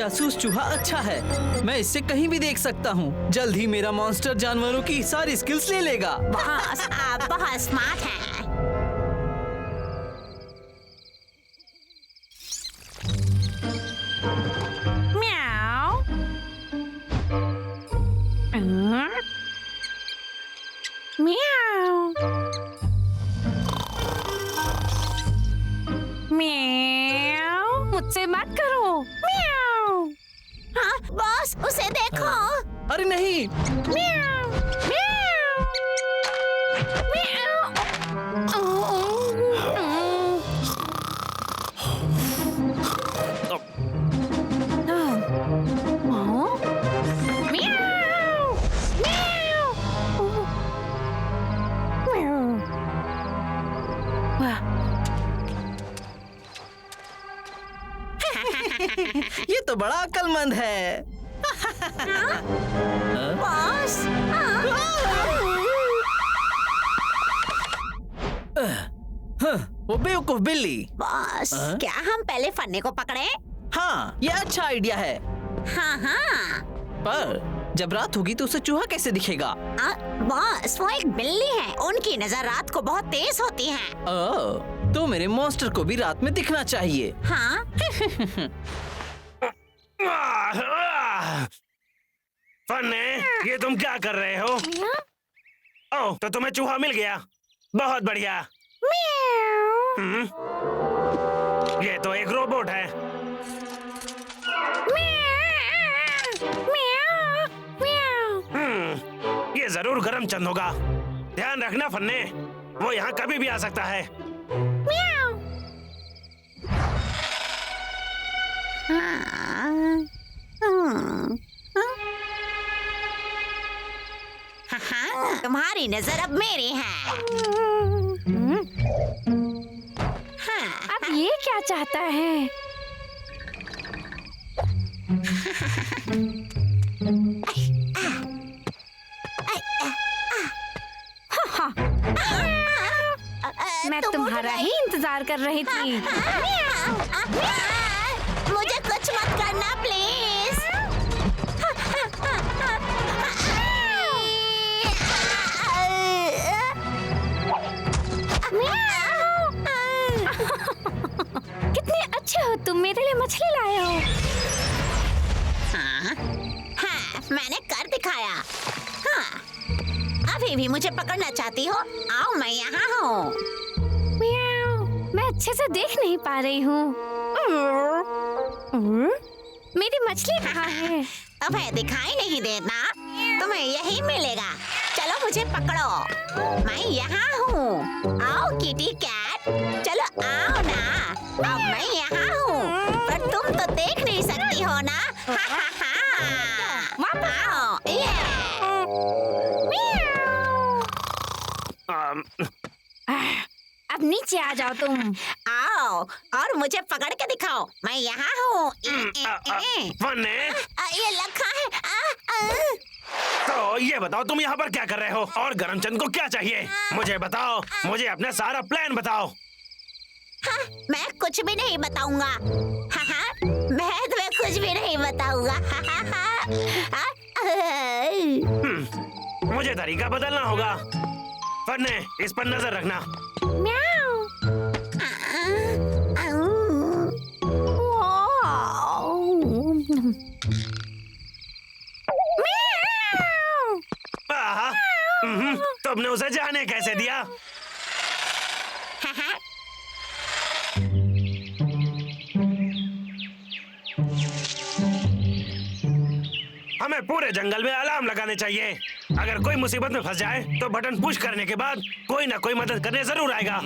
जासूस चूहा अच्छा है। मैं इससे कहीं भी देख सकता हूँ। जल्द ही मेरा मॉन्स्टर जानवरों की सारी स्किल्स ले लेगा। बॉस आप बहुत स्मार्ट हैं। म्याऊ। म्याऊ। म्याऊ। मुझसे मत करो। म्याऊ। हाँ बॉस उसे देखो। अरे नहीं। म्याऊ। म्याऊ। म्याऊ। ये तो बड़ा अक्लमंद है। बॉस वो बेवकूफ बिल्ली। बॉस क्या हम पहले फन्ने को पकड़े? हाँ ये अच्छा आइडिया है। हाँ हाँ। पर जब रात होगी तो उसे चूहा कैसे दिखेगा? बॉस वो एक बिल्ली है, उनकी नजर रात को बहुत तेज होती है। तो मेरे मॉन्स्टर को भी रात में दिखना चाहिए। हाँ। फन्ने ये तुम क्या कर रहे हो? ओह तो तुम्हें चूहा मिल गया, बहुत बढ़िया। ये तो एक रोबोट है। ये जरूर गरमचंद होगा। ध्यान रखना फन्ने, वो यहाँ कभी भी आ सकता है। तुम्हारी नजर अब मेरी है। अब ये क्या चाहता है? मैं तुम्हारा ही इंतजार कर रही थी। मुझे कुछ मत करना प्लीज। कितने अच्छे हो तुम, मेरे लिए मछली लाए हो। हाँ, मैंने कर दिखाया। हाँ, अभी भी मुझे पकड़ना चाहती हो? आओ मैं यहाँ हूँ। मैं अच्छे से देख नहीं पा रही हूँ। मेरी मछली कहाँ है? तुम्हें दिखाई नहीं देता, तुम्हें यही मिलेगा। चलो मुझे पकड़ो, मैं यहाँ हूँ। आओ किटी कैट, चलो आओ ना। अब मैं यहाँ हूँ, पर तुम तो देख नहीं सकती हो ना। आओ, अब नीचे आ जाओ तुम। आओ और मुझे पकड़ के दिखाओ, मैं यहाँ हूँ। फन्ने ये लखा है। तो ये बताओ तुम यहाँ पर क्या कर रहे हो और गरमचंद को क्या चाहिए? मुझे बताओ, मुझे अपना सारा प्लान बताओ। हाँ, मैं कुछ भी नहीं बताऊंगा। मैं तुम्हें कुछ भी नहीं बताऊंगा। मुझे तरीका बदलना होगा। फन्ने इस पर नजर रखना। तुमने उसे जाने कैसे दिया? हमें पूरे जंगल में अलार्म लगाने चाहिए। अगर कोई मुसीबत में फंस जाए तो बटन पुश करने के बाद कोई ना कोई मदद करने जरूर आएगा।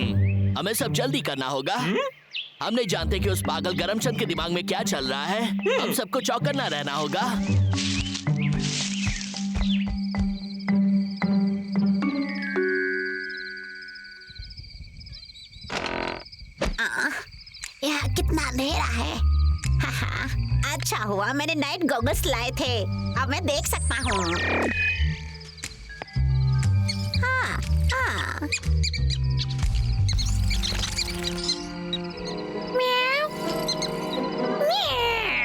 हमें सब जल्दी करना होगा। हम नहीं जानते कि उस पागल गरमचंद के दिमाग में क्या चल रहा है। हम सबको चौकन्ना रहना होगा। यहाँ कितना अंधेरा है। अच्छा हुआ मैंने नाइट गॉगल्स लाए थे, अब मैं देख सकता हूँ। हाँ, हाँ। म्याऊ, म्याऊ।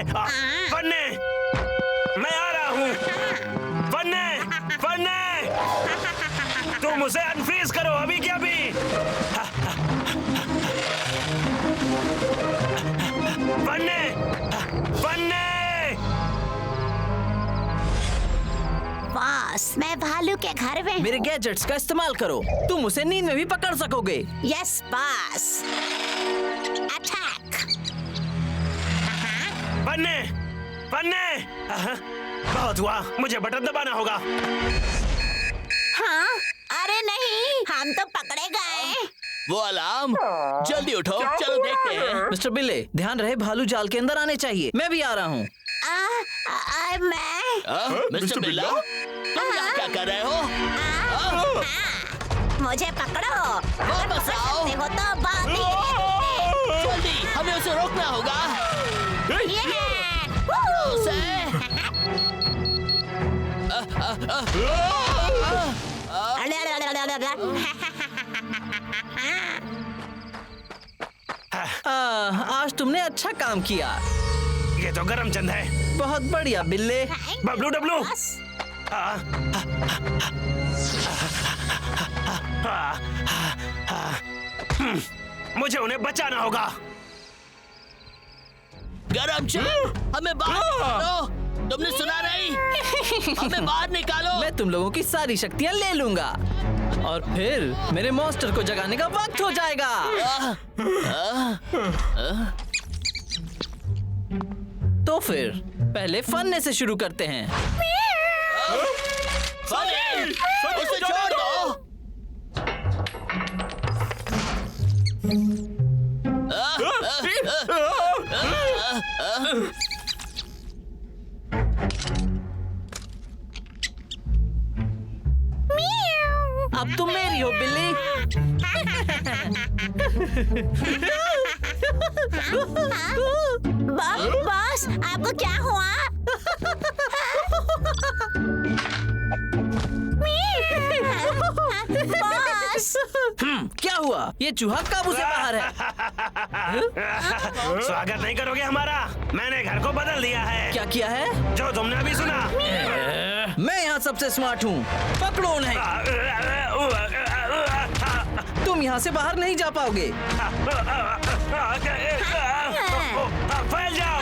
है। फन्ने, मैं आ रहा हूँ। फन्ने, फन्ने, तुम उसे अनफ्रीज करो अभी के अभी। फन्ने, फन्ने। बॉस, मैं भालू के घर में। मेरे गैजेट्स का इस्तेमाल करो, तुम उसे नींद में भी पकड़ सकोगे। Yes boss. अटैक। फन्ने, फन्ने। बहुत हुआ, मुझे बटन दबाना होगा। हाँ? अरे नहीं, हम तो पकड़े गए। वो अलार्म, जल्दी उठो, चलो देखते हैं। मिस्टर बिल्ले, ध्यान रहे भालू जाल के अंदर आने चाहिए। मैं भी आ रहा हूँ। मैं मिस्टर बिल्ला, तुम यहाँ क्या कर रहे हो? मुझे पकड़ो। वापस आओ। पकड़ सकते हो तो बहुत ही जल्दी, हमें उसे रोकना होगा। ये। उसे आज तुमने अच्छा काम किया। ये तो गरम चंद है। बहुत बढ़िया बिल्ले। बबलू डब्लू। मुझे उन्हें बचाना होगा। गरम चंद, हमें बाहर निकालो। तुमने सुना नहीं? हमें बाहर निकालो। मैं तुम लोगों की सारी शक्तियाँ ले लूंगा और फिर मेरे मॉन्स्टर को जगाने का वक्त हो जाएगा। तो फिर पहले फन्ने से शुरू करते हैं। फनी, उसे छोड़ दो। अब तुम मेरी हो बिल्ली। बॉस, आपको क्या हुआ? बॉस, क्या हुआ? ये चूहा काबू से बाहर है। स्वागत नहीं करोगे हमारा? मैंने घर को बदल दिया है। क्या किया है? जो तुमने अभी सुना। मैं यहाँ सबसे स्मार्ट हूँ। पकड़ो उन्हें। तुम यहाँ से बाहर नहीं जा पाओगे। फैल जाओ।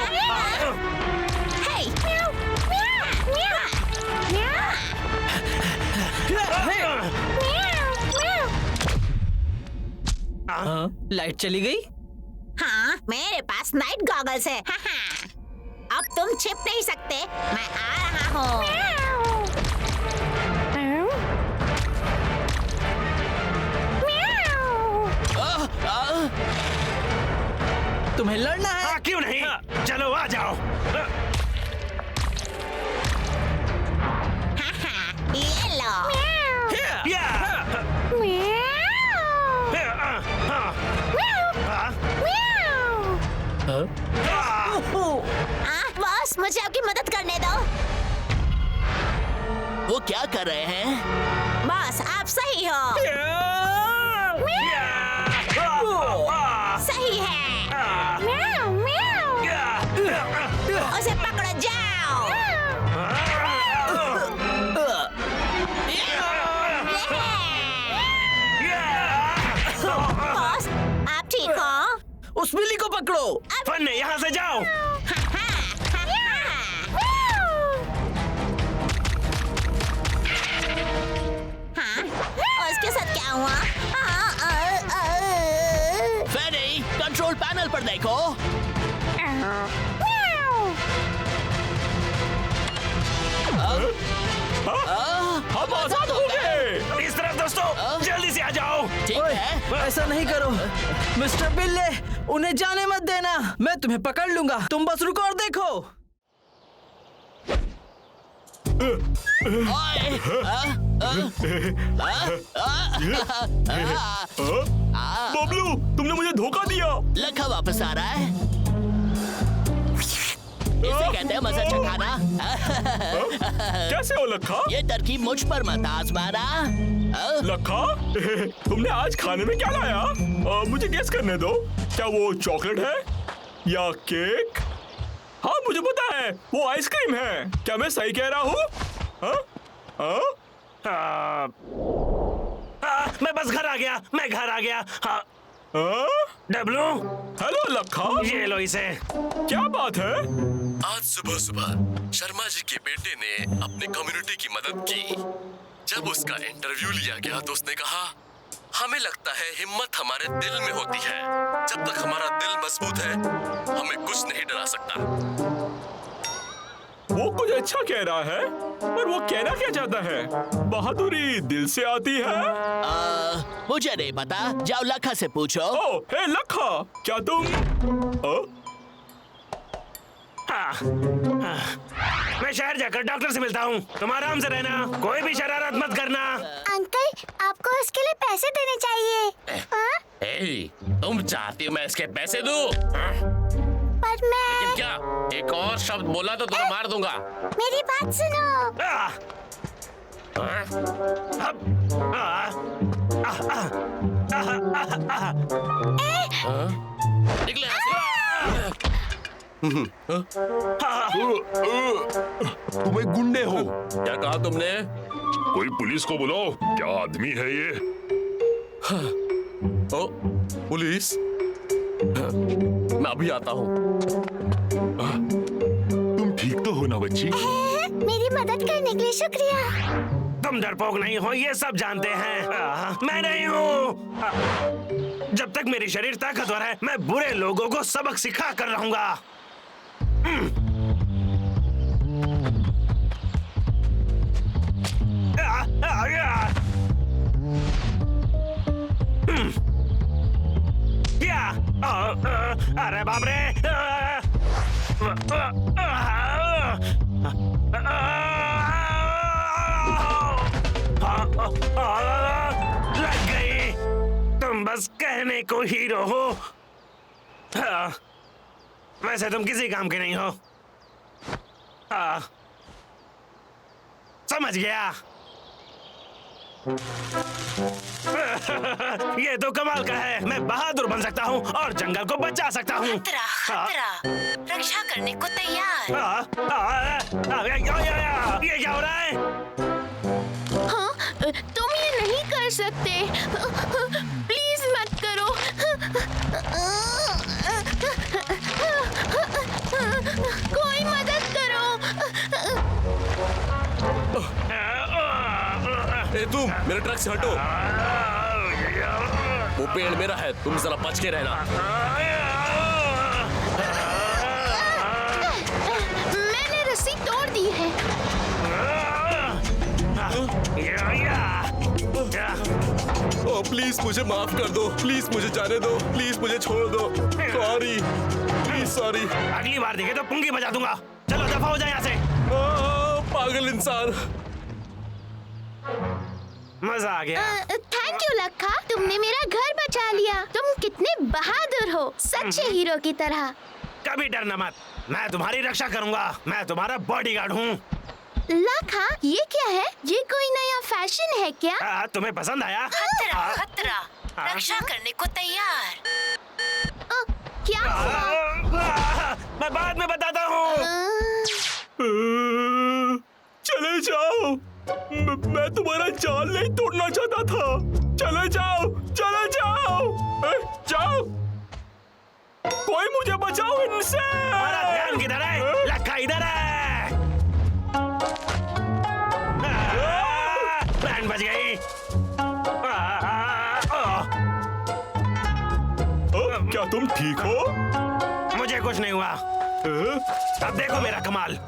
लाइट चली गई। हाँ, मेरे पास नाइट गॉगल्स है। अब तुम छिप नहीं सकते। मैं आ रहा हूँ। तुम्हें लड़ना है? हाँ, क्यों नहीं? चलो आ जाओ। ये लो। या। बॉस, मुझे आपकी मदद करने दो। वो क्या कर रहे हैं? बॉस, आप सही हो। सही है। उसे पकड़ो, जाओ। बॉस, आप ठीक हो? उस बिल्ली को पकड़ो। फन्ने, यहाँ से जाओ। हाँ, उसके साथ क्या हुआ? फनी, कंट्रोल पैनल पर देखो। हम आजाद हो गए। इस तरफ दोस्तों, जल्दी से आ जाओ। ठीक ओए, है। ऐसा नहीं करो मिस्टर बिल्ले, उन्हें जाने मत देना। मैं तुम्हें पकड़ लूंगा, तुम बस रुको और देखो। ओए, बबलू, तुमने मुझे धोखा दिया। लखा वापस आ रहा है। इसे कहते हैं मजा चखाना। कैसे हो लखा? ये तरकीब मुझ पर मत आजमाना। लखा, तुमने आज खाने में क्या लाया? मुझे गेस करने दो। क्या वो चॉकलेट है या केक हाँ मुझे पता है, वो आइसक्रीम है। क्या मैं सही कह रहा हूँ? हाँ? हाँ? मैं बस घर आ गया, मैं घर आ गया। हाँ हाँ? डब्लू, हेलो लखा, ये लो इसे। क्या बात है? आज सुबह सुबह शर्मा जी के बेटे ने अपने कम्युनिटी की मदद की। जब उसका इंटरव्यू लिया गया तो उसने कहा, हमें लगता है हिम्मत हमारे दिल में होती है। जब तक हमारा दिल मजबूत है, हमें कुछ नहीं डरा सकता। वो कुछ अच्छा कह रहा है, पर वो कहना क्या चाहता है? बहादुरी दिल से आती है। मुझे नहीं पता, जाओ लखा से पूछो। ओ, हे लखा, क्या तुम? मैं शहर जाकर डॉक्टर से मिलता हूँ। तुम आराम से रहना, कोई भी शरारत मत करना। अंकल, आपको इसके लिए पैसे देने चाहिए। हाँ? तुम चाहती हो मैं इसके पैसे दूं? पर मैं लेकिन क्या एक और शब्द बोला तो तुम्हें मार दूंगा। मेरी बात सुनो। निकले यहाँ से। तुम एक गुंडे हो। क्या कहा तुमने? कोई पुलिस को बुलाओ। क्या आदमी है ये? ओ, पुलिस? मैं अभी आता हूँ। तुम ठीक तो हो ना बच्ची? मेरी मदद करने के लिए शुक्रिया। तुम डरपोक नहीं हो, ये सब जानते हैं। मैं नहीं हूँ। जब तक मेरी शरीर ताकतवर है, मैं बुरे लोगों को सबक सिखा कर रहूंगा। अरे बाप रे! लग गई। तुम बस कहने को हीरो हो। वैसे तुम किसी काम के नहीं हो। समझ गया। ये तो कमाल का है। मैं बहादुर बन सकता हूँ और जंगल को बचा सकता हूँ। रक्षा करने को तैयार। ये क्या हो रहा है? हाँ, तुम ये नहीं कर सकते। प्लीज मत करो। कोई मदद करो। ए तुम मेरे ट्रक से हटो। वो पेड़ मेरा है, तुम जरा बच के रहना। मैंने रस्सी तोड़ दी है। ओ प्लीज मुझे माफ कर दो, प्लीज मुझे जाने दो, प्लीज मुझे छोड़ दो। Sorry, please sorry. अगली बार देखे तो पुंगी बजा दूंगा। चलो दफा हो जाए यहाँ से। पागल इंसान। मजा आ गया। थैंक यू लखा, तुमने मेरा घर बचा लिया। तुम कितने बहादुर हो, सच्चे हीरो की तरह। कभी डरना मत, मैं तुम्हारी रक्षा करूंगा। मैं तुम्हारा बॉडीगार्ड हूँ। लखा, ये क्या है? ये कोई नया फैशन है क्या? तुम्हें पसंद आया? खतरा। रक्षा करने को तैयार। क्या हुआ? मैं बाद में बताता हूँ। चले जाओ। मैं तुम्हारा जाल नहीं तोड़ना चाहता था। चले जाओ, चले जाओ। जाओ, कोई मुझे बचाओ इनसे। हमारा ध्यान किधर है? लखा इधर है। प्लान बच गई। क्या तुम ठीक हो? मुझे कुछ नहीं हुआ। अब देखो मेरा कमाल।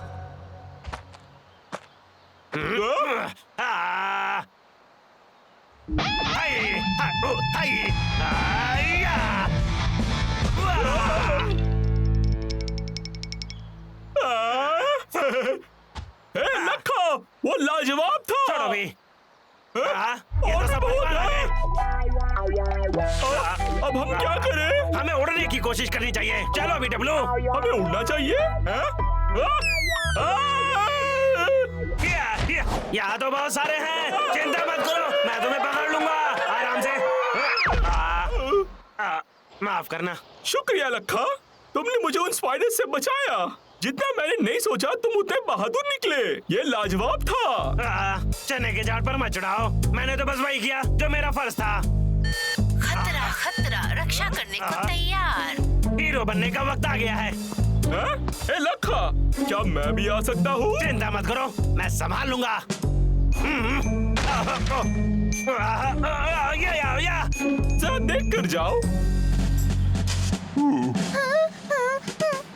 लखा, वो लाजवाब था। छोड़ो भी। ये और तो सब बहुत होगा है। आगे। अब हम क्या करें? हमें उड़ने की कोशिश करनी चाहिए। चलो अभी डब्लू। हमें उड़ना चाहिए। यहाँ तो बहुत सारे हैं। चिंता मत करो, मैं तुम्हें पकड़ लूंगा आराम से। माफ करना। शुक्रिया लखा, तुमने मुझे उन स्पाइडर से बचाया। जितना मैंने नहीं सोचा तुम उतने बहादुर निकले। ये लाजवाब था। चने के झाड़ पर मत चढ़ाओ, मैंने तो बस वही किया जो मेरा फर्ज था। खतरा खतरा, रक्षा करने को तैयार। हीरो बनने का वक्त आ गया है। ए लखा, क्या मैं भी आ सकता हूँ? चिंता मत करो, मैं संभाल लूंगा। जरा देख कर जाओ।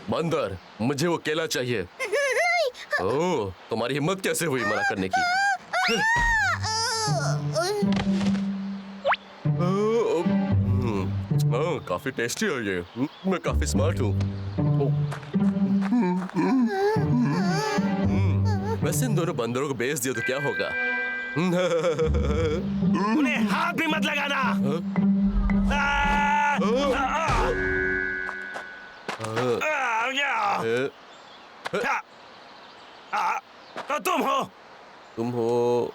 बंदर, मुझे वो केला चाहिए। ओह, तुम्हारी हिम्मत कैसे हुई मना करने की? काफी टेस्टी है ये। मैं काफी स्मार्ट हूँ। वैसे इन दोनों बंदरों को बेच दिया तो क्या होगा? उन्हें हाथ भी मत लगाना। तो तुम हो?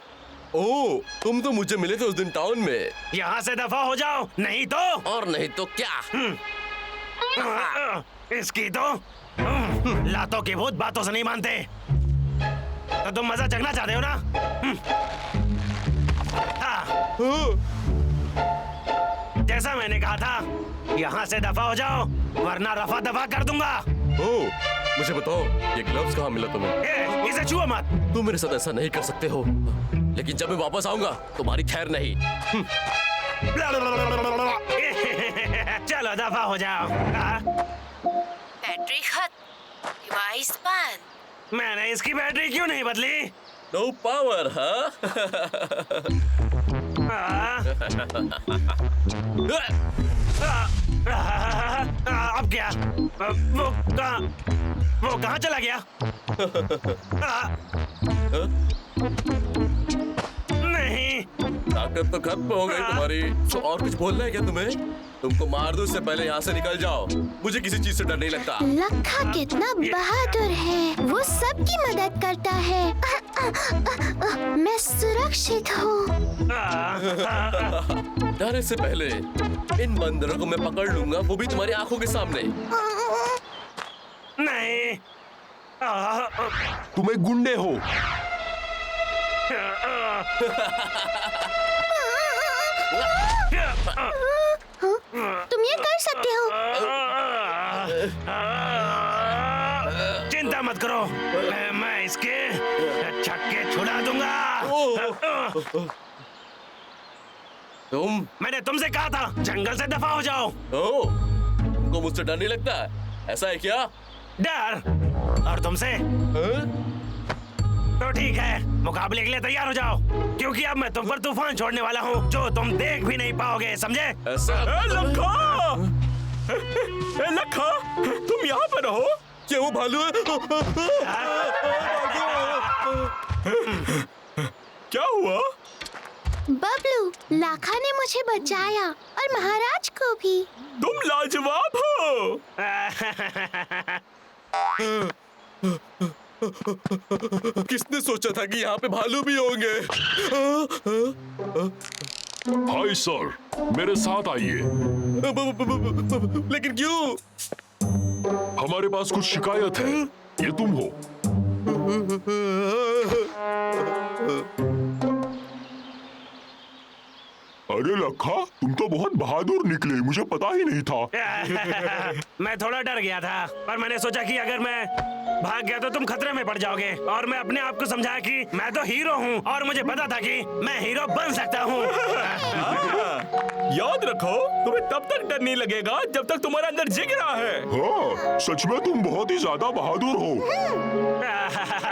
ओह, तुम तो मुझे मिले थे उस दिन टाउन में। यहाँ से दफा हो जाओ, नहीं तो। और नहीं तो क्या? इसकी तो लातों के भूत बातों से नहीं मानते। तो तुम मजा चखना चाहते हो ना? जैसा मैंने कहा था, यहाँ से दफा हो जाओ वरना रफा दफा कर दूंगा। ओह, मुझे बताओ ये ग्लव्स कहाँ मिला तुम्हें? इसे छुओ मत। तुम मेरे साथ ऐसा नहीं कर सकते हो, लेकिन जब मैं वापस आऊंगा तुम्हारी खैर नहीं। चलो दफा हो जाओ। बैटरी खत्म, डिवाइस बंद। मैंने इसकी बैटरी क्यों नहीं बदली? नो पावर, अब क्या? वो कहाँ चला गया? नहीं, ताकत तो खत्म हो गई तुम्हारी। तो और कुछ बोलना है क्या तुम्हें? तुमको मार दो इससे पहले यहाँ से निकल जाओ। मुझे किसी चीज से डर नहीं लगता। लखा कितना बहादुर है, वो सबकी मदद करता है। मैं सुरक्षित हूँ। डरने से पहले इन बंदरों को मैं पकड़ लूंगा, वो भी तुम्हारी आंखों के सामने। नहीं। तुम एक गुंडे हो। तुम ये कर सकते हो। चिंता मत करो, मैं इसके छक्के छुड़ा दूंगा। मैंने तुमसे कहा था जंगल से दफा हो जाओ। तुमको मुझसे डर नहीं लगता? ऐसा है क्या? डर? और तुमसे? तो ठीक है, मुकाबले के लिए तैयार हो जाओ, क्योंकि अब मैं तुम पर तूफान छोड़ने वाला हूँ जो तुम देख भी नहीं पाओगे, समझे? लखा, तुम यहाँ पर हो? क्या वो भालू है? क्या हुआ? बबलू, लाखा ने मुझे बचाया और महाराज को भी। तुम लाजवाब हो। किसने सोचा था कि यहाँ पे भालू भी होंगे? हाय सर, मेरे साथ आइए। लेकिन क्यों? हमारे पास कुछ शिकायत है। ये तुम हो? अरे लखा, तुम तो बहुत बहादुर निकले, मुझे पता ही नहीं था। मैं थोड़ा डर गया था, पर मैंने सोचा कि अगर मैं भाग गया तो तुम खतरे में पड़ जाओगे, और मैं अपने आप को समझाया कि मैं तो हीरो हूँ और मुझे पता था कि मैं हीरो बन सकता हूँ। याद रखो, तुम्हें तब तक डर नहीं लगेगा जब तक तुम्हारे अंदर जिगरा है। हाँ, सच में तुम बहुत ही ज्यादा बहादुर हो।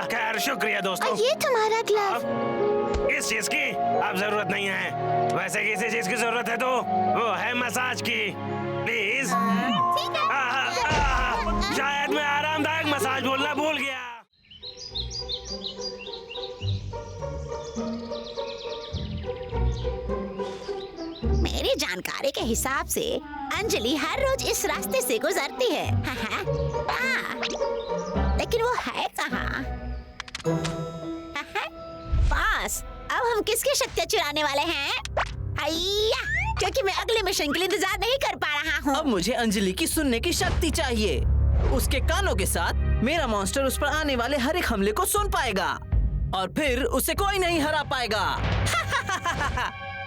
खैर, शुक्रिया दोस्तों। और ये तुम्हारा ग्लव। इस चीज की अब जरूरत नहीं है। वैसे किसी चीज की जरूरत है तो वो है मसाज की। प्लीज। शायद मैं आरामदायक मसाज बोलना भूल गया। मेरी जानकारी के हिसाब से अंजलि हर रोज इस रास्ते से गुजरती है। लेकिन वो है कहाँ? पास। अब हम किसकी शक्तियाँ चुराने वाले हैं? हैया, क्योंकि मैं अगले मिशन के लिए इंतजार नहीं कर पा रहा हूँ। अब मुझे अंजलि की सुनने की शक्ति चाहिए। उसके कानों के साथ मेरा मॉन्स्टर उस पर आने वाले हर एक हमले को सुन पाएगा और फिर उसे कोई नहीं हरा पाएगा।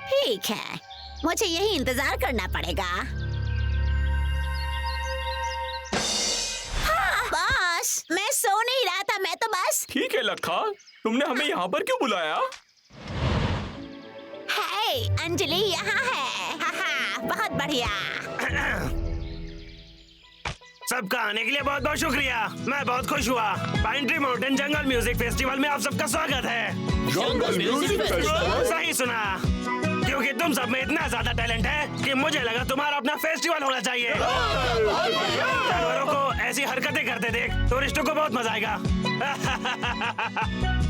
ठीक है, मुझे यही इंतजार करना पड़ेगा। हाँ, बॉस, मैं सो नहीं रहा था, मैं तो बस। ठीक है लखा, तुमने हमें यहाँ पर क्यों बुलाया? हे, अंजलि यहाँ है। हाँ, बहुत बढ़िया। सबका आने के लिए बहुत बहुत शुक्रिया। मैं बहुत खुश हुआ। पाइन ट्री माउंटेन जंगल म्यूजिक फेस्टिवल में आप सबका स्वागत है। जंगल म्यूजिक फेस्टिवल? सही सुना, क्योंकि तुम सब में इतना ज्यादा टैलेंट है कि मुझे लगा तुम्हारा अपना फेस्टिवल होना चाहिए। जानवरों को ऐसी हरकतें करते देख टूरिस्टों को बहुत मजा आएगा।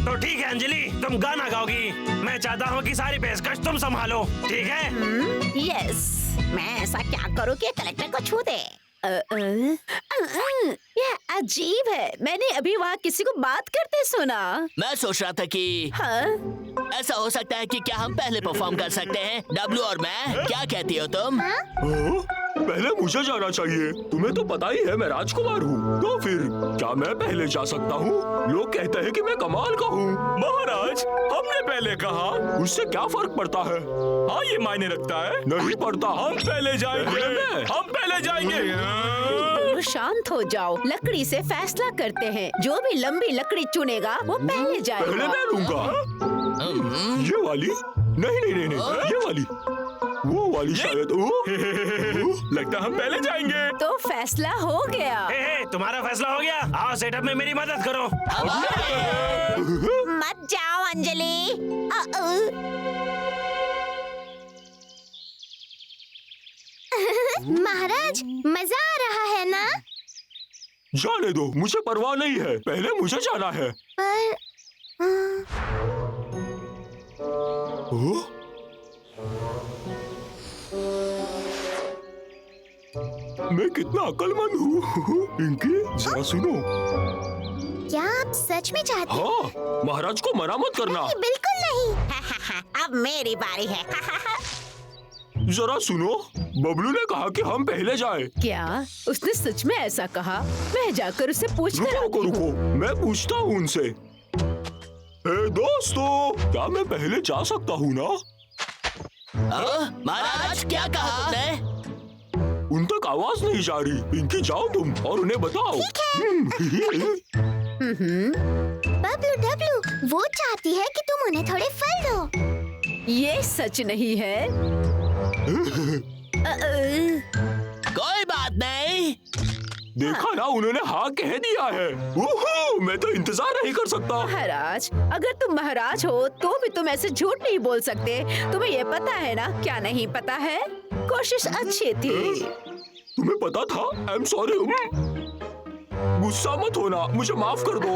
तो ठीक है अंजलि, तुम गाना गाओगी। मैं चाहता हूँ कि सारी पेशकश तुम संभालो, ठीक है? यस, मैं ऐसा क्या करूँ कि कलेक्टर को छू दे। यह अजीब है, मैंने अभी वहाँ किसी को बात करते सुना। मैं सोच रहा था कि हाँ? ऐसा हो सकता है कि क्या हम पहले परफॉर्म कर सकते हैं, डब्लू और मैं? क्या कहती हो तुम? हाँ? पहले मुझे जाना चाहिए। तुम्हें तो पता ही है मैं राजकुमार हूँ, तो फिर क्या मैं पहले जा सकता हूँ? लोग कहते हैं कि मैं कमाल का हूँ। महाराज, हमने पहले कहा। उससे क्या फर्क पड़ता है? हाँ, ये मायने रखता है। नहीं पड़ता। हम पहले जाएंगे। हम पहले जाएंगे। तो शांत हो जाओ, लकड़ी से फैसला करते हैं। जो भी लंबी लकड़ी चुनेगा वो पहले पहले जाएगा। मैं लूंगा। ये वाली? नहीं, ये वाली। वो वाली शायद। लगता है हम पहले जाएंगे। तो फैसला हो गया। हे, तुम्हारा फैसला हो गया। आओ सेटअप में मेरी मदद करो। मत जाओ अंजलि। महाराज, मजा आ रहा है ना? जाने दो, मुझे परवाह नहीं है। पहले मुझे जाना है। पर ओह? मैं कितना अक्लमंद हूँ। पिंकी, जरा सुनो। क्या आप सच में चाहते हैं? हाँ, महाराज को मना मत करना। नहीं, बिल्कुल नहीं। अब मेरी बारी है। जरा सुनो, बबलू ने कहा कि हम पहले जाएं। क्या उसने सच में ऐसा कहा? मैं जाकर उसे पूछ कर रुको आती हूँ। रुको, मैं पूछता हूँ उनसे। दोस्तों, क्या मैं पहले जा सकता हूँ ना? महाराज, क्या कहा तुमने? उन तक आवाज नहीं जा रही। पिंकी, जाओ तुम और उन्हें बताओ। बबलू डब्लू, वो चाहती है कि तुम उन्हें थोड़े फल दो। ये सच नहीं है। कोई बात नहीं। देखा ना, उन्होंने हाँ कह दिया है। मैं तो इंतजार नहीं कर सकता। महाराज, अगर तुम महाराज हो तो भी तुम ऐसे झूठ नहीं बोल सकते। तुम्हें ये पता है ना? क्या नहीं पता है? कोशिश अच्छी थी। तुम्हें पता था? I am sorry. गुस्सा मत होना, मुझे माफ कर दो।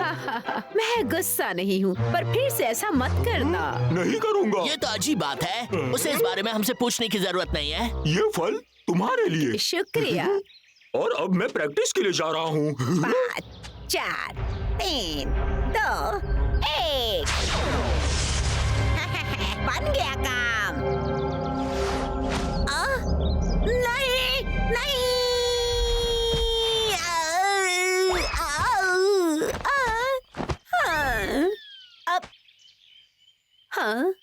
मैं गुस्सा नहीं हूँ, पर फिर से ऐसा मत करना। नहीं करूँगा। ये तो अजीब बात है। उसे इस बारे में हमसे पूछने की जरूरत नहीं है। ये फल तुम्हारे लिए। शुक्रिया। और अब मैं प्रैक्टिस के लिए जा रहा हूँ। 5, 4, 3, 2, 1। बन गया काम। नहीं, नहीं। अब हाँ,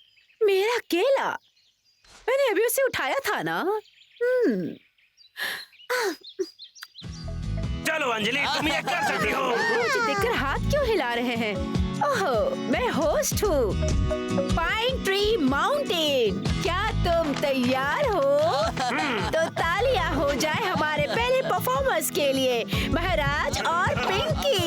मेरा केला। मैंने अभी उसे उठाया था ना। चलो अंजलि, तुम ये कर सकती हो। मुझे देखकर हाथ क्यों हिला रहे हैं? ओह, मैं होस्ट हूँ। पाइन ट्री माउंटेन, क्या तुम तैयार हो? तो तालियां हो जाए हमारे पहले परफॉर्मर्स के लिए, महाराज और पिंकी।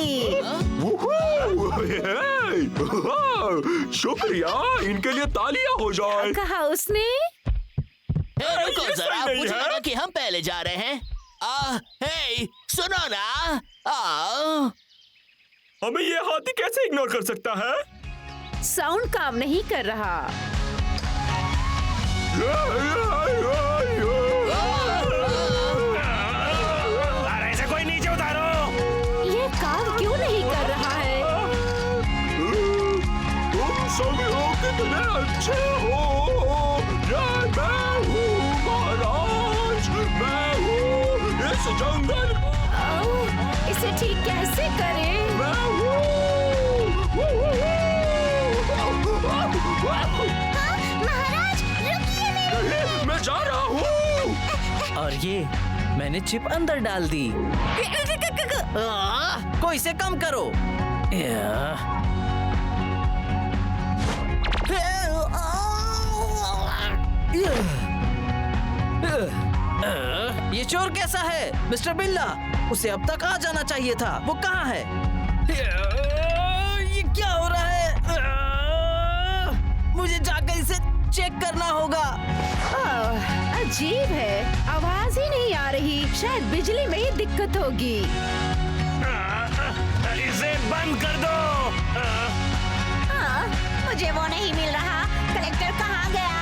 शुक्रिया, इनके लिए तालियां हो जाए। कहा उसने। रुको जरा, नहीं मुझे है। लगा कि हम पहले जा रहे हैं। हे, सुनो ना। हमें ये हाथी कैसे इग्नोर कर सकता है? साउंड काम नहीं कर रहा। अरे ऐसे कोई नीचे उतारो। ये काम क्यों नहीं कर रहा है? तुम सब हो कितने अच्छे हो। ये मैं हूँ महाराज, मैं हूँ इस जंगल। इस इसे ठीक कैसे करें? महाराज रुकिए मेरे मैं जा रहा हूँ। और ये मैंने चिप अंदर डाल दी। कोई से कम करो। ये चोर कैसा है मिस्टर बिल्ला? उसे अब तक आ जाना चाहिए था। वो कहाँ है? ये क्या हो रहा है? मुझे जाकर इसे चेक करना होगा। अजीब है, आवाज ही नहीं आ रही। शायद बिजली में ही दिक्कत होगी। इसे बंद कर दो। मुझे वो नहीं मिल रहा। कलेक्टर कहाँ गया?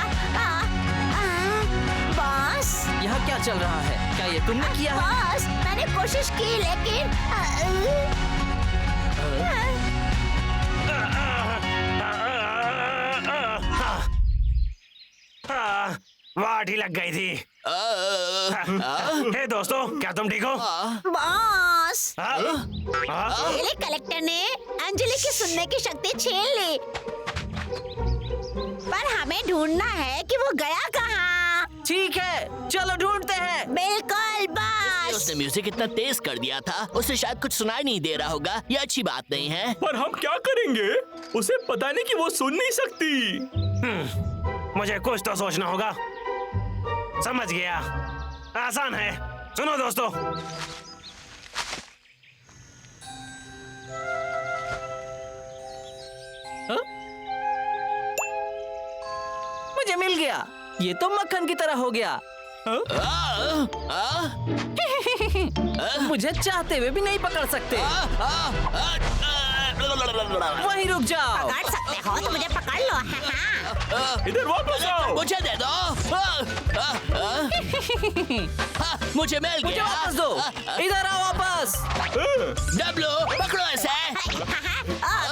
बॉस, यहाँ क्या चल रहा है? क्या ये तुमने किया है? बॉस, मैंने कोशिश की लेकिन वाट ही लग गई थी। हे दोस्तों, क्या तुम ठीक हो? बॉस, हाँ? पहले कलेक्टर ने अंजलि की सुनने की शक्ति छीन ली, पर हमें ढूंढना है कि वो गया कहाँ। ठीक है, चलो ढूंढते हैं। बिल्कुल बॉस। उसने म्यूजिक इतना तेज कर दिया था, उसे शायद कुछ सुनाई नहीं दे रहा होगा। ये अच्छी बात नहीं है। पर हम क्या करेंगे? उसे पता नहीं कि वो सुन नहीं सकती। मुझे कुछ तो सोचना होगा। समझ गया, आसान है। सुनो दोस्तों, मुझे मिल गया। ये तो मक्खन की तरह हो गया। मुझे चाहते हुए भी नहीं पकड़ सकते। वहीं रुक जाओ। पकड़ सकते हो तो मुझे पकड़ लो। इधर वापस आओ। मुझे दे दो। मुझे मिल मुझे गया। वापस दो। इधर आओ वापस। डब्लू, पकड़ो इसे।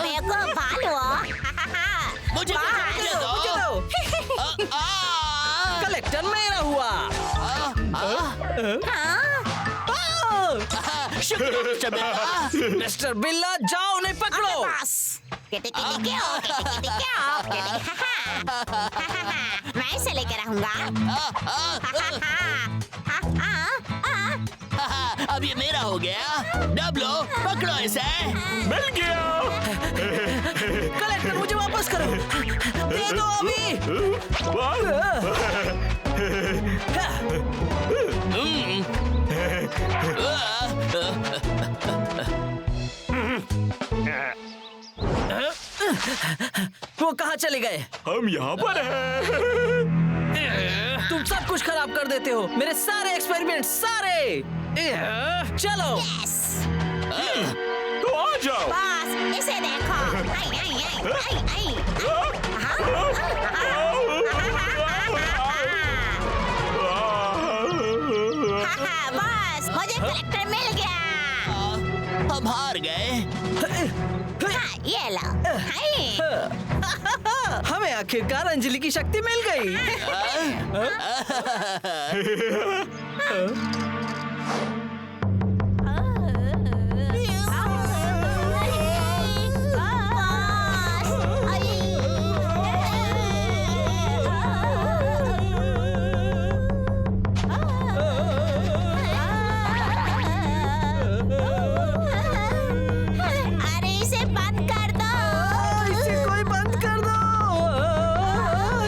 मेरे को भालू। मुझे मुझे दो। कलेक्टर मेरा हुआ। शुक्रिया मिस्टर बिल्ला। मिस्टर बिल्ला, जाओ उन्हें पकड़ो। मैं इसे लेकर रहूंगा। अब ये मेरा हो गया। डब्लो, पकड़ो इसे। मिल गया। कलेक्टर, मुझे वापस करो। दे दो अभी। वो कहाँ चले गए? हम यहाँ पर हैं। तुम सब कुछ खराब कर देते हो। मेरे सारे एक्सपेरिमेंट सारे। चलो। तो आ जाओ। बॉस, इसे देखो। बॉस, मुझे कलेक्टर मिल गया। हम हार गए। ये लो। हमें आखिरकार अंजलि की शक्ति मिल गई। अरे इसे बंद कर दो। इसे कोई बंद कर दो।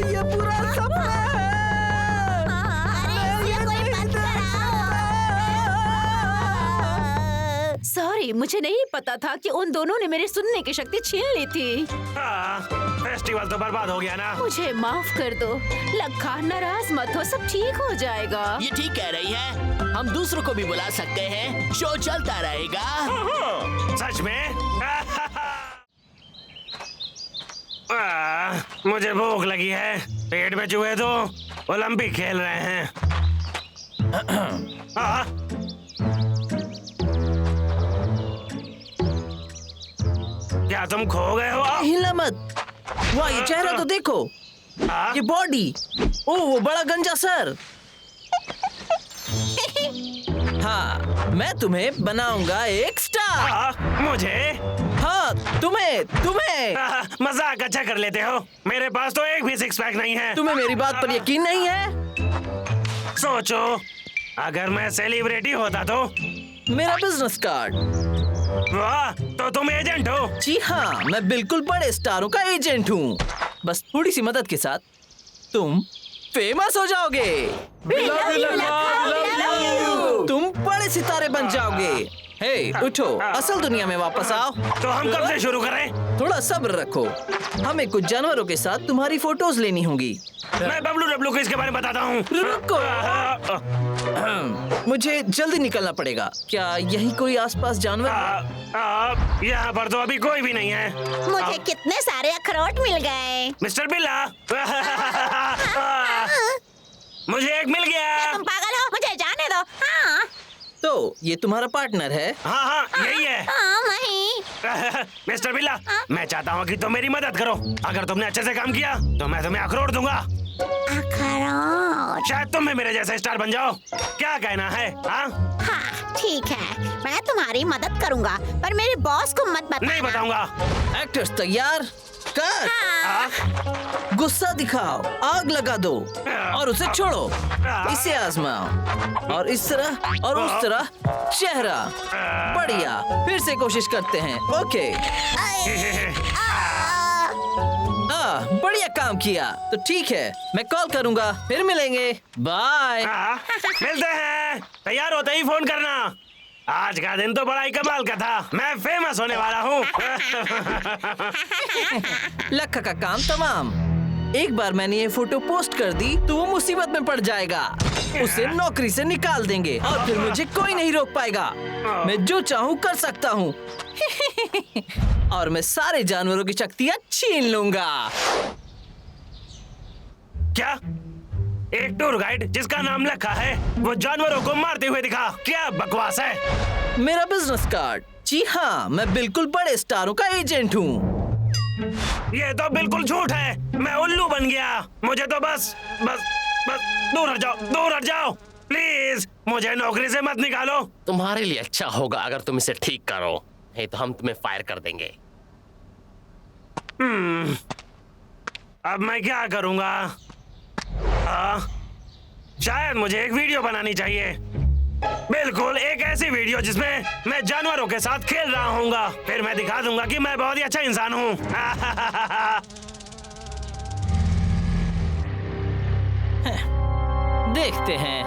ये पूरा सपना है। अरे इसे कोई बंद कराओ। सॉरी, मुझे नहीं पता था कि उन दोनों ने मेरी सुनने की शक्ति छीन ली थी। फेस्टिवल तो बर्बाद हो गया ना। मुझे माफ कर दो। लखा, नाराज मत हो, सब ठीक हो जाएगा। ये ठीक कह रही है। हम दूसरों को भी बुला सकते हैं। शो चलता रहेगा। सच में? मुझे भूख लगी है। पेट में चूहे तो ओलंपिक खेल रहे हैं। क्या तुम खो गए हो? हिला मत। वाह, ये चेहरा तो देखो। ये बॉडी। ओह, वो बड़ा गंजा सर। हाँ, मैं तुम्हें बनाऊंगा एक स्टार। मुझे हाँ, तुम्हें मजाक अच्छा कर लेते हो। मेरे पास तो एक भी सिक्स पैक नहीं है। तुम्हें मेरी बात पर यकीन नहीं है? सोचो, अगर मैं सेलिब्रिटी होता तो। मेरा बिजनेस कार्ड। वाह, तो तुम एजेंट हो? जी हाँ, मैं बिल्कुल बड़े स्टारों का एजेंट हूँ। बस थोड़ी सी मदद के साथ तुम फेमस हो जाओगे। तुम बड़े सितारे बन जाओगे। हे, उठो, असल दुनिया में वापस आओ। तो हम कब से शुरू करें? थोड़ा सब्र रखो, हमें कुछ जानवरों के साथ तुम्हारी फोटोज लेनी होगी। मैं बबलू डब्लू को इसके बारे में बताता हूँ। रुको। मुझे जल्दी निकलना पड़ेगा। क्या यही कोई आसपास जानवर? यहाँ पर तो अभी कोई भी नहीं है। मुझे कितने सारे अखरोट मिल गए। मिस्टर बिल्ला, मुझे एक मिल गया। तुम पागल हो, मुझे जाने दो। हाँ तो ये तुम्हारा पार्टनर है? हाँ, यही है। नहीं। मिस्टर बिल्ला, मैं चाहता हूँ कि तुम मेरी मदद करो। अगर तुमने अच्छे से काम किया तो मैं तुम्हें अखरोट दूंगा। अखरोट? शायद तुम भी मेरे जैसा स्टार बन जाओ। क्या कहना है? हाँ ठीक है, मैं तुम्हारी मदद करूँगा, पर मेरे बॉस को मत बताना। नहीं बताऊंगा। एक्टर्स तैयार? कर। गुस्सा दिखाओ, आग लगा दो और उसे छोड़ो। इसे आजमाओ और इस तरह और उस तरह। चेहरा बढ़िया। फिर से कोशिश करते हैं। ओके, बढ़िया काम किया। तो ठीक है, मैं कॉल करूंगा, फिर मिलेंगे। बाय। मिलते हैं। तैयार होते ही फोन करना। आज का दिन तो बड़ा ही कमाल का था। मैं फेमस होने वाला हूँ। लक्का का काम तमाम। एक बार मैंने ये फोटो पोस्ट कर दी तो वो मुसीबत में पड़ जाएगा। उसे नौकरी से निकाल देंगे और फिर मुझे कोई नहीं रोक पाएगा। मैं जो चाहूँ कर सकता हूँ। और मैं सारे जानवरों की शक्तियाँ छीन लूंगा। क्या? एक टूर गाइड जिसका नाम लक्का है, वो जानवरों को मारते हुए दिखा? क्या बकवास है। मेरा बिजनेस कार्ड। जी हाँ, मैं बिल्कुल बड़े स्टारों का एजेंट हूँ। ये तो बिल्कुल झूठ है। मैं उल्लू बन गया। मुझे तो बस दूर हट जाओ प्लीज। मुझे नौकरी से मत निकालो। तुम्हारे लिए अच्छा होगा अगर तुम इसे ठीक करो, नहीं तो हम तुम्हें फायर कर देंगे। अब मैं क्या करूँगा? शायद मुझे एक वीडियो बनानी चाहिए। बिल्कुल एक ऐसी वीडियो जिसमें मैं जानवरों के साथ खेल रहा हूँगा। फिर मैं दिखा दूंगा कि मैं बहुत ही अच्छा इंसान हूँ। देखते हैं।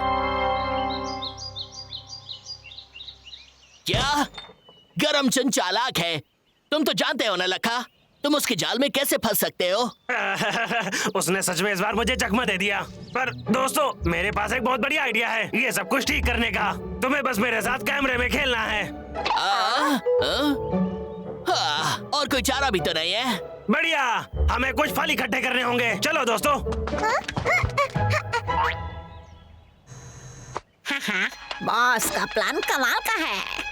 क्या? गरमचंद चालाक है। तुम तो जानते हो ना लखा, तुम उसके जाल में कैसे फंस सकते हो? उसने सच में इस बार मुझे चकमा दे दिया। पर दोस्तों, मेरे पास एक बहुत बढ़िया आइडिया है ये सब कुछ ठीक करने का। तुम्हें बस मेरे साथ कैमरे में खेलना है। और कोई चारा भी तो नहीं है। बढ़िया, हमें कुछ फल इकट्ठे करने होंगे। चलो दोस्तों। बॉस का प्लान कमाल का है।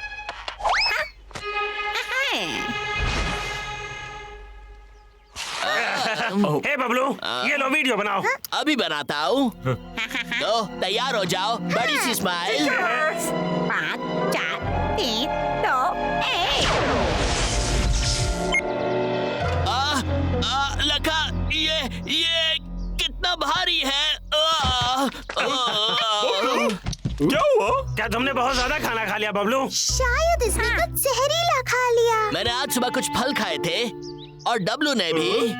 हे बबलू, ये लो वीडियो बनाओ। अभी बनाता हूँ। तो तैयार हो जाओ, बड़ी सी स्माइल। 5 4 3 2 1। लखा, ये कितना भारी है। क्या हुआ? क्या तुमने बहुत ज्यादा खाना खा लिया बबलू? शायद इसने कुछ जहरीला खा लिया। मैंने आज सुबह कुछ फल खाए थे और डब्लू ने भी।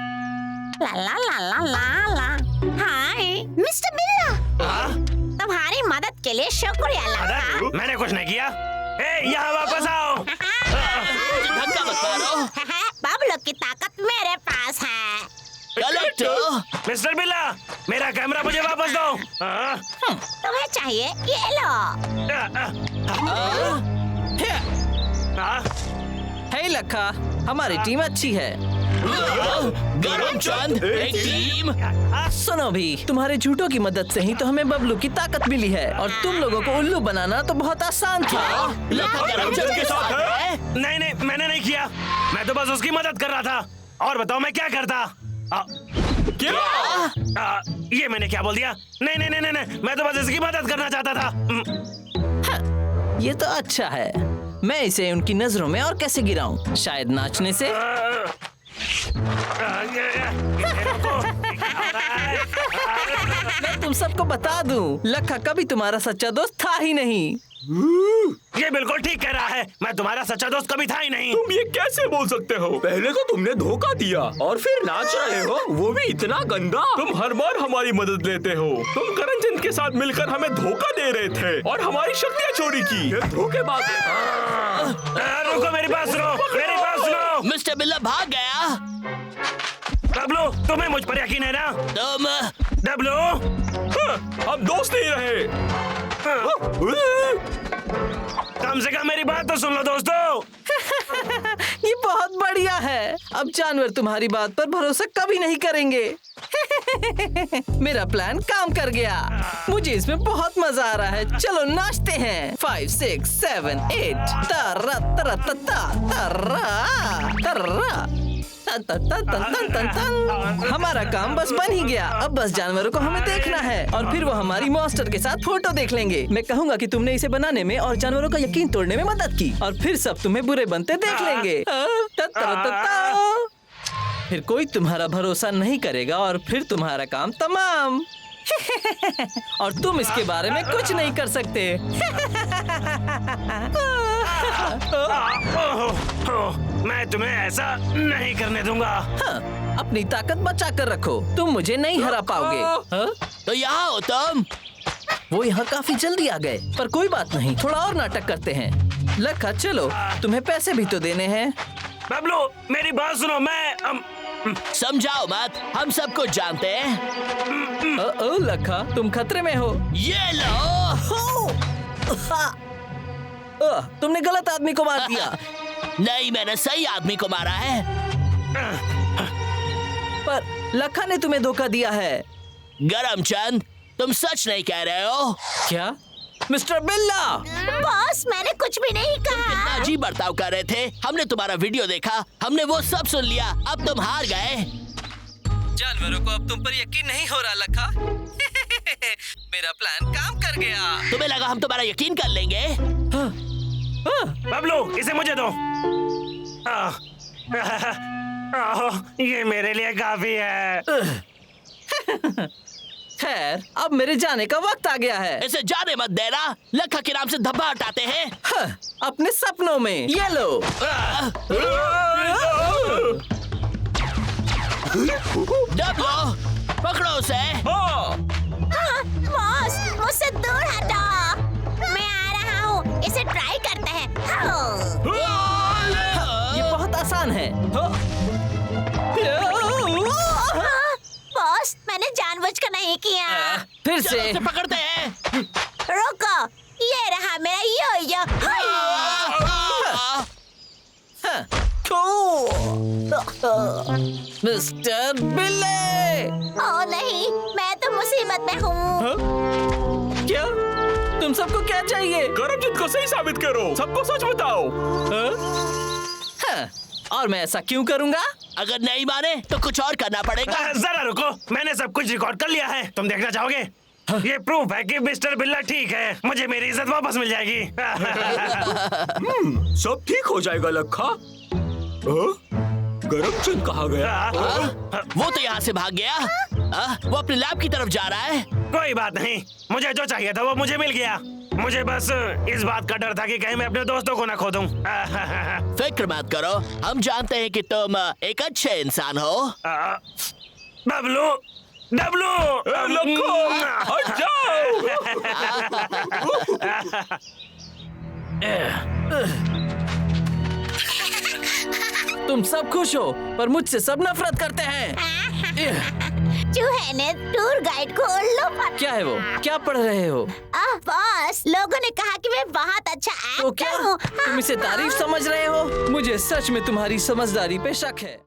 ला ला ला ला ला ला। हाय मिस्टर बिल्ला, तुम्हारी मदद के लिए शुक्रिया लगा। मैंने कुछ नहीं किया। यहाँ वापस आओ। धक्का मत मारो। बबलू की ताकत मेरे पास है। कलेक्टर, मिस्टर बिल्ला, मेरा कैमरा मुझे वापस दो। तुम्हें चाहिए ये लो। हे लखा, हमारी टीम अच्छी है। गरमचंद, एक टीम। सुनो भी, तुम्हारे झूठों की मदद से ही तो हमें बबलू की ताकत मिली है और तुम लोगों को उल्लू बनाना तो बहुत आसान था। लखा गरमचंद के साथ है। नहीं, मैंने नहीं किया। मैं तो बस उसकी मदद कर रहा था। और बताओ मैं क्या करता? क्या? ये मैंने क्या बोल दिया? नहीं, मैं तो बस इसकी मदद करना चाहता था। ये तो अच्छा है। मैं इसे उनकी नजरों में और कैसे गिराऊं? शायद नाचने से। मैं तुम सबको बता दूं, लखा कभी तुम्हारा सच्चा दोस्त था ही नहीं। ये बिल्कुल ठीक कह रहा है। मैं तुम्हारा सच्चा दोस्त कभी था ही नहीं। तुम ये कैसे बोल सकते हो? पहले तो तुमने धोखा दिया और फिर नाच रहे हो, वो भी इतना गंदा। तुम हर बार हमारी मदद लेते हो। तुम करमचंद के साथ मिलकर हमें धोखा दे रहे थे और हमारी शक्तियाँ चोरी की। ये धोखेबाज है। रुको, मेरी बात सुनो, मेरी बात सुनो। मिस्टर बिल्ला भाग गया। डब्लू, तुम्हें मुझ पर यकीन है ना? तुम डब्लू, हम दोस्त नहीं रहे। कम से कम मेरी बात तो सुन लो दोस्तों। ये बहुत बढ़िया है। अब जानवर तुम्हारी बात पर भरोसा कभी नहीं करेंगे। मेरा प्लान काम कर गया। मुझे इसमें बहुत मजा आ रहा है। चलो नाचते हैं। 5, 6, 7, 8 तर्रा तर्रा तत्ता तर्रा तर्रा तन तन तन तन तन तन तन। हमारा काम बस बन ही गया। अब बस जानवरों को हमें देखना है और फिर वो हमारी मॉन्स्टर के साथ फोटो देख लेंगे। मैं कहूँगा कि तुमने इसे बनाने में और जानवरों का यकीन तोड़ने में मदद की और फिर सब तुम्हें बुरे बनते देख लेंगे। फिर कोई तुम्हारा भरोसा नहीं करेगा और फिर तुम्हारा काम तमाम। और तुम इसके बारे में कुछ नहीं कर सकते। मैं तुम्हें ऐसा नहीं करने दूंगा। हाँ, अपनी ताकत बचा कर रखो। तुम मुझे नहीं हरा पाओगे। हाँ? तो यहाँ हो तुम। वो यहाँ काफी जल्दी आ गए, पर कोई बात नहीं, थोड़ा और नाटक करते हैं। लखा चलो, तुम्हें पैसे भी तो देने हैं। बबलू, मेरी बात सुनो। मैं समझाओ मत, हम सब कुछ जानते हैं। ओ लखा, तुम खतरे में हो। ये लो। तुमने गलत आदमी को मार दिया। नहीं, मैंने सही आदमी को मारा है। पर लखा ने तुम्हें धोखा दिया है। गरमचंद, तुम सच नहीं कह रहे हो। क्या? मिस्टर बिल्ला! बॉस, मैंने कुछ भी नहीं कहा। कितना अजीब बर्ताव कर रहे थे। हमने तुम्हारा वीडियो देखा, हमने वो सब सुन लिया। अब तुम हार गए। जानवरों को अब तुम पर यकीन नहीं हो रहा लखा। मेरा प्लान काम कर गया। तुम्हें लगा हम तुम्हारा यकीन कर लेंगे? बबलू, इसे मुझे दो। ये मेरे लिए काफी है। खैर, अब मेरे जाने का वक्त आ गया है। इसे जाने मत देना। लखा के नाम से धब्बा हटाते हैं। अपने सपनों में। ये लो। डब्लू, पकड़ो उसे। बॉस, मुझसे दूर हटो। मैं आ रहा हूँ। इसे ट्राई करते हैं। ये बहुत आसान है। बॉस, मैंने जानबूझकर नहीं किया। फिर चलो से उसे पकड़ते हैं। रुको, ये रहा मेरा यो-यो। मिस्टर बिल्ले! ओ नहीं, मैं तो मुसीबत में हूँ। क्या? तुम सबको क्या चाहिए? करमचंद को सही साबित करो। सबको सच बताओ। और मैं ऐसा क्यों करूँगा? अगर नहीं माने तो कुछ और करना पड़ेगा। जरा रुको, मैंने सब कुछ रिकॉर्ड कर लिया है। तुम देखना चाहोगे? ये प्रूफ है कि मिस्टर बिल्ला ठीक है। मुझे मेरी इज्जत वापस मिल जाएगी। सब ठीक हो जाएगा लखा। गरमचंद कहाँ गया? वो तो यहाँ से भाग गया। वो अपने लैब की तरफ जा रहा है। कोई बात नहीं, मुझे जो चाहिए था वो मुझे मिल गया। मुझे बस इस बात का डर था कि कहीं मैं अपने दोस्तों को ना खो दूं। फिक्र मत करो, हम जानते हैं कि तुम एक अच्छे इंसान हो। बबलू, डब्लू, हट जाओ। तुम सब खुश हो, पर मुझसे सब नफरत करते हैं। चूहे ने टूर गाइड को उल्लू पकड़ा। क्या है वो? क्या पढ़ रहे हो? बॉस, लोगों ने कहा कि मैं बहुत अच्छा तो एक्टर क्या हूँ। तुम इसे तारीफ समझ रहे हो? मुझे सच में तुम्हारी समझदारी पे शक है।